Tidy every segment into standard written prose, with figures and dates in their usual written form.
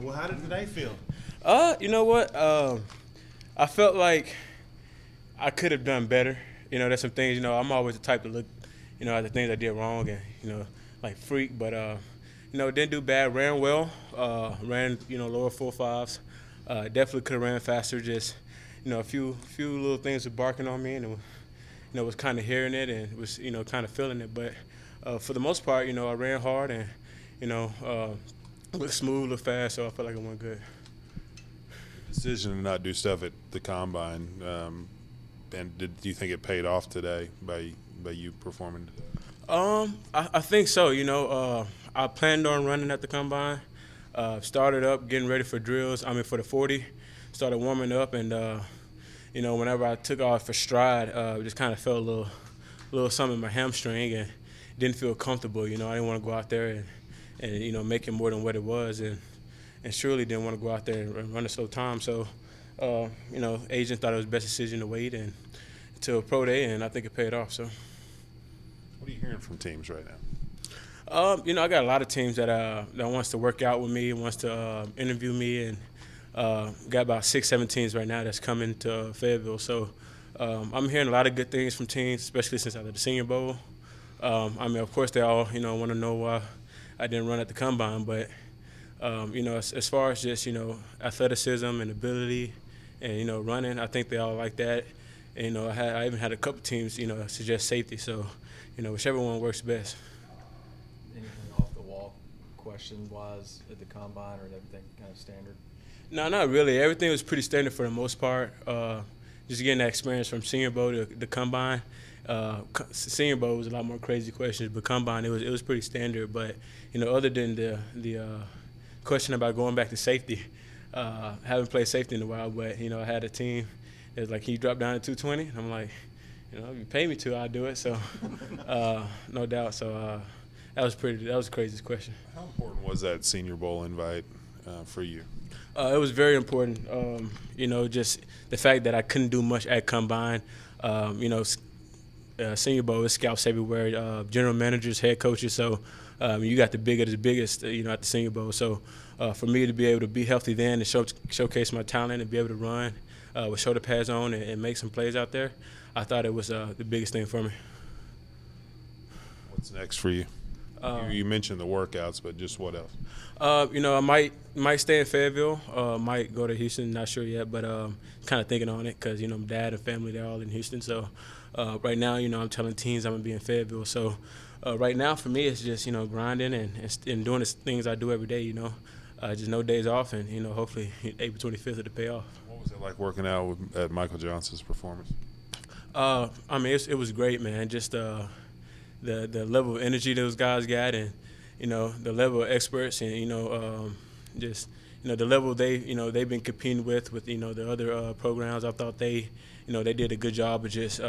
Well, how did today feel? You know what? I felt like I could have done better. There's some things. I'm always the type to look, at the things I did wrong and like freak. But didn't do bad. Ran well. Ran lower 4.5s. Definitely could have ran faster. Just a few little things were barking on me, and was kind of hearing it and was kind of feeling it. But for the most part, I ran hard and looked smooth, looked fast, so I felt like it went good. Decision to not do stuff at the combine, and do you think it paid off today by you performing today? I think so. I planned on running at the combine. Started up getting ready for drills. For the 40. Started warming up, and whenever I took off for stride, just kind of felt a little something in my hamstring and didn't feel comfortable. I didn't want to go out there and make it more than what it was, and surely didn't want to go out there and run a slow time. So, agent thought it was the best decision to wait until pro day, and I think it paid off. So, what are you hearing from teams right now? I got a lot of teams that wants to work out with me, wants to interview me, and got about 6-7 teams right now that's coming to Fayetteville. So, I'm hearing a lot of good things from teams, especially since I did the Senior Bowl. Of course, they all want to know why I didn't run at the combine, but as far as just athleticism and ability and running, I think they all like that. And I even had a couple teams suggest safety. So whichever one works best. Anything off the wall question wise at the combine, or everything kind of standard? No, not really. Everything was pretty standard for the most part. Just getting that experience from Senior Bowl to the combine. Senior Bowl was a lot more crazy questions, but combine it was pretty standard. But other than the question about going back to safety, haven't played safety in a while. But I had a team that was like, "Can you drop down to 220?" I'm like, if you pay me to, I'll do it. So no doubt. So that was the craziest question. How important was that Senior Bowl invite for you? It was very important. Just the fact that I couldn't do much at combine. Senior Bowl is scouts everywhere, general managers, head coaches. So you got the biggest, at the Senior Bowl. So for me to be able to be healthy then and showcase my talent and be able to run with shoulder pads on and make some plays out there, I thought it was the biggest thing for me. What's next for you? You mentioned the workouts, but just what else? I might stay in Fayetteville. Might go to Houston. Not sure yet, but kind of thinking on it because my dad and family, they're all in Houston. So right now, I'm telling teams I'm gonna be in Fayetteville. So right now for me, it's just grinding and doing the things I do every day. Just no days off, and hopefully April 25th it'll pay off. What was it like working out at Michael Johnson's performance? It was great, man. Just the level of energy those guys got, and the level of experts, and just the level they've been competing with the other programs. I thought they did a good job of just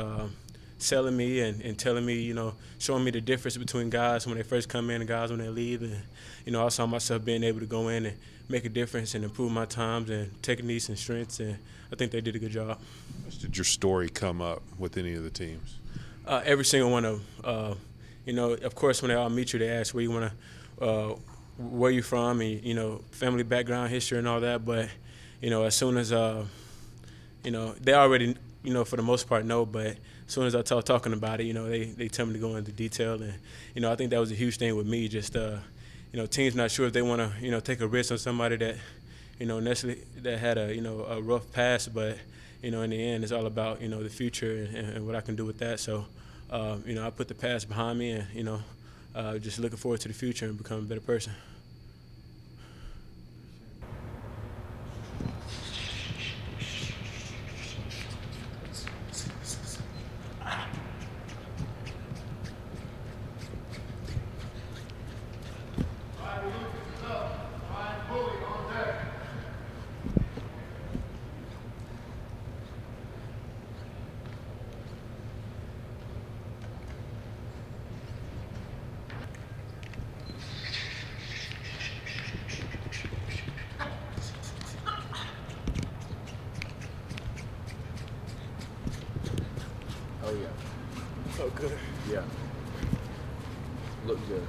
selling me and telling me, showing me the difference between guys when they first come in and guys when they leave. And I saw myself being able to go in and make a difference and improve my times and techniques and strengths, and I think they did a good job. Did your story come up with any of the teams? Every single one of them. Of course, when they all meet you, they ask where you from, and family background, history, and all that. But as soon as they already for the most part know. But as soon as I start talking about it, they tell me to go into detail, and I think that was a huge thing with me. Just teams not sure if they want to take a risk on somebody that necessarily that had a rough past, but in the end, it's all about the future and what I can do with that. So. I put the past behind me and, just looking forward to the future and becoming a better person. Oh, yeah. Oh, good. Yeah. Look good.